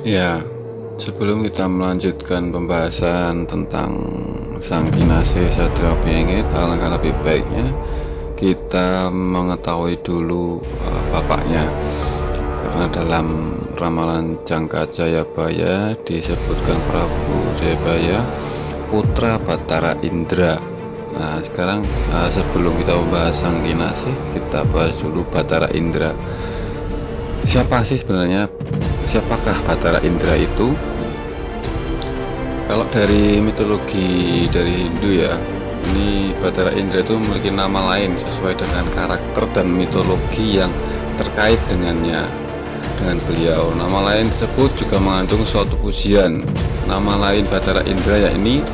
Ya, sebelum kita melanjutkan pembahasan tentang Sang Kinasih Satria Bingit, alangkah lebih baiknya kita mengetahui dulu bapaknya. Karena dalam ramalan Jangka Jayabaya disebutkan Prabu Jayabaya putra Batara Indra. Nah, sekarang sebelum kita membahas Sang Kinasih, kita bahas dulu Batara Indra. Siapa sih sebenarnya? Siapakah Batara Indra itu? Kalau dari mitologi dari Hindu ya, ini Batara Indra itu memiliki nama lain sesuai dengan karakter dan mitologi yang terkait dengan beliau. Nama lain tersebut juga mengandung suatu pujian. Nama lain Batara Indra yakni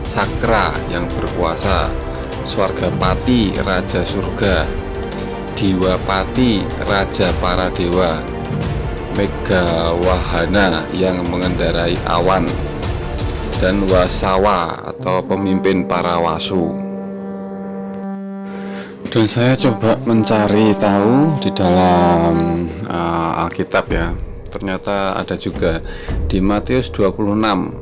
Sakra yang berkuasa, Swargapati Raja Surga, Diwapati Raja para Dewa, Megawahana yang mengendarai awan, dan Wasawa atau pemimpin para wasu. Dan saya coba mencari tahu di dalam Alkitab ya. Ternyata ada juga di Matius 26.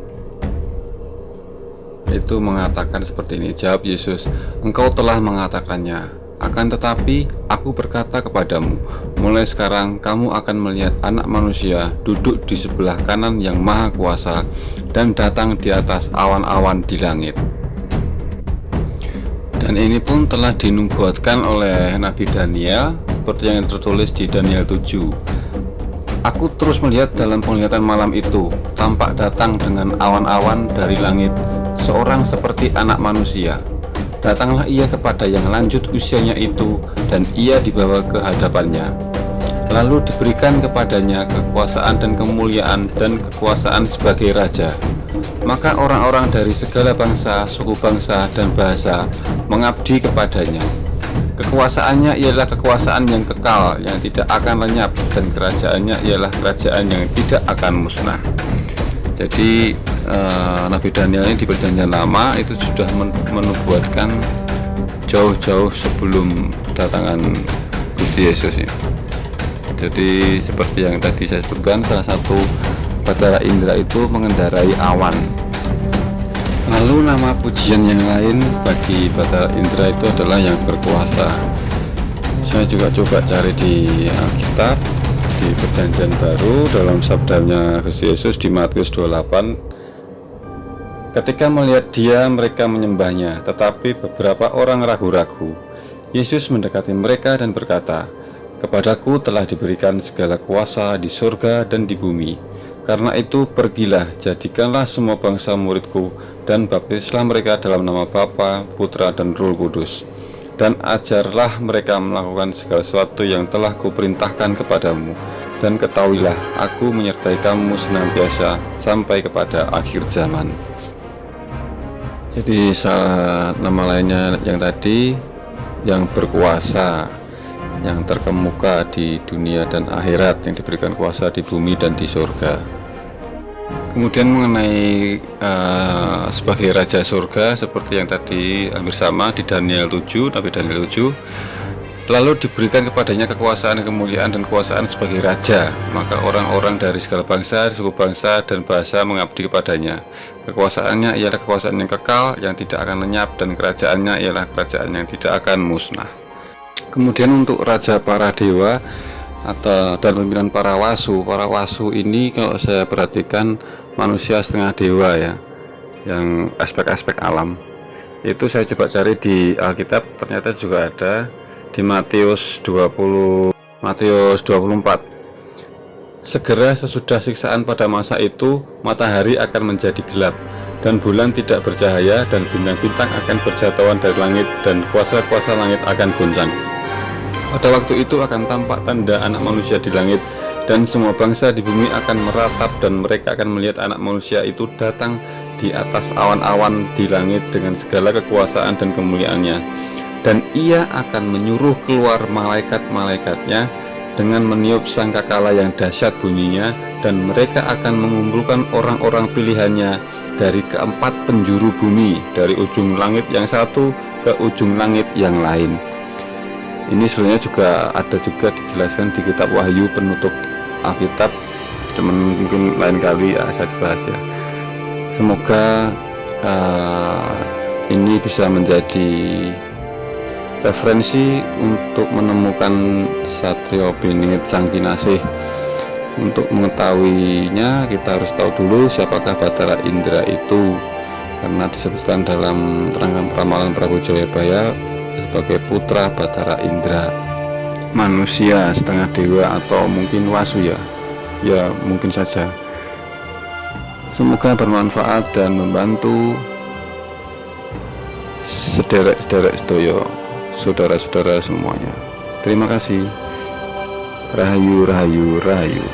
Itu mengatakan seperti ini. Jawab Yesus, "Engkau telah mengatakannya. Akan tetapi aku berkata kepadamu, mulai sekarang kamu akan melihat Anak Manusia duduk di sebelah kanan yang Maha Kuasa dan datang di atas awan-awan di langit." Dan ini pun telah dinubuatkan oleh Nabi Daniel seperti yang tertulis di Daniel 7. "Aku terus melihat dalam penglihatan malam itu, tampak datang dengan awan-awan dari langit seorang seperti Anak Manusia. Datanglah ia kepada yang lanjut usianya itu, dan ia dibawa ke hadapannya. Lalu diberikan kepadanya kekuasaan dan kemuliaan dan kekuasaan sebagai raja. Maka orang-orang dari segala bangsa, suku bangsa, dan bahasa mengabdi kepadanya. Kekuasaannya ialah kekuasaan yang kekal, yang tidak akan lenyap, dan kerajaannya ialah kerajaan yang tidak akan musnah." Jadi Nabi Daniel ini di Perjanjian Lama itu sudah menubuatkan jauh-jauh sebelum kedatangan Gusti Yesus ya. Jadi seperti yang tadi saya sebutkan, salah satu Batara Indra itu mengendarai awan. Lalu nama pujian yang lain bagi Batara Indra itu adalah yang berkuasa. Saya juga coba cari di Alkitab, di Perjanjian Baru dalam sabdanya Gusti Yesus di Matius 28. "Ketika melihat dia, mereka menyembahnya, tetapi beberapa orang ragu-ragu. Yesus mendekati mereka dan berkata, 'Kepadaku telah diberikan segala kuasa di surga dan di bumi. Karena itu pergilah, jadikanlah semua bangsa muridku, dan baptislah mereka dalam nama Bapa, Putra, dan Roh Kudus. Dan ajarlah mereka melakukan segala sesuatu yang telah kuperintahkan kepadamu. Dan ketahuilah, aku menyertai kamu senantiasa sampai kepada akhir zaman.'" Jadi nama lainnya yang tadi, yang berkuasa, yang terkemuka di dunia dan akhirat, yang diberikan kuasa di bumi dan di surga. Kemudian mengenai sebagai Raja Surga, seperti yang tadi hampir sama di Daniel 7, Nabi Daniel 7. "Lalu diberikan kepadanya kekuasaan, kemuliaan, dan kekuasaan sebagai raja. Maka orang-orang dari segala bangsa, suku bangsa, dan bahasa mengabdi kepadanya. Kekuasaannya ialah kekuasaan yang kekal, yang tidak akan lenyap, dan kerajaannya ialah kerajaan yang tidak akan musnah." Kemudian untuk Raja para Dewa dan pimpinan para wasu. Para wasu ini kalau saya perhatikan manusia setengah dewa ya, yang aspek-aspek alam. Itu saya coba cari di Alkitab, ternyata juga ada di Matius 24. "Segera sesudah siksaan pada masa itu, matahari akan menjadi gelap, dan bulan tidak bercahaya, dan bintang-bintang akan berjatuhan dari langit, dan kuasa-kuasa langit akan goncang. Pada waktu itu akan tampak tanda Anak Manusia di langit, dan semua bangsa di bumi akan meratap, dan mereka akan melihat Anak Manusia itu datang di atas awan-awan di langit dengan segala kekuasaan dan kemuliaannya. Dan ia akan menyuruh keluar malaikat-malaikatnya dengan meniup sangkakala yang dahsyat bunyinya, dan mereka akan mengumpulkan orang-orang pilihannya dari keempat penjuru bumi, dari ujung langit yang satu ke ujung langit yang lain." Ini sebenarnya juga ada dijelaskan di kitab Wahyu penutup Alkitab teman mungkin lain kali saya dibahas ya. Semoga ini bisa menjadi referensi untuk menemukan Satrio Beninget Sang Kinasih. Untuk mengetahuinya kita harus tahu dulu siapakah Bathara Indra itu, karena disebutkan dalam rangkaian ramalan Prabu Jayabaya sebagai putra Bathara Indra, manusia setengah dewa atau mungkin wasu ya mungkin saja. Semoga bermanfaat dan membantu sederek-sederek sedoyo, saudara-saudara semuanya. Terima kasih. Rahayu, rahayu, rahayu.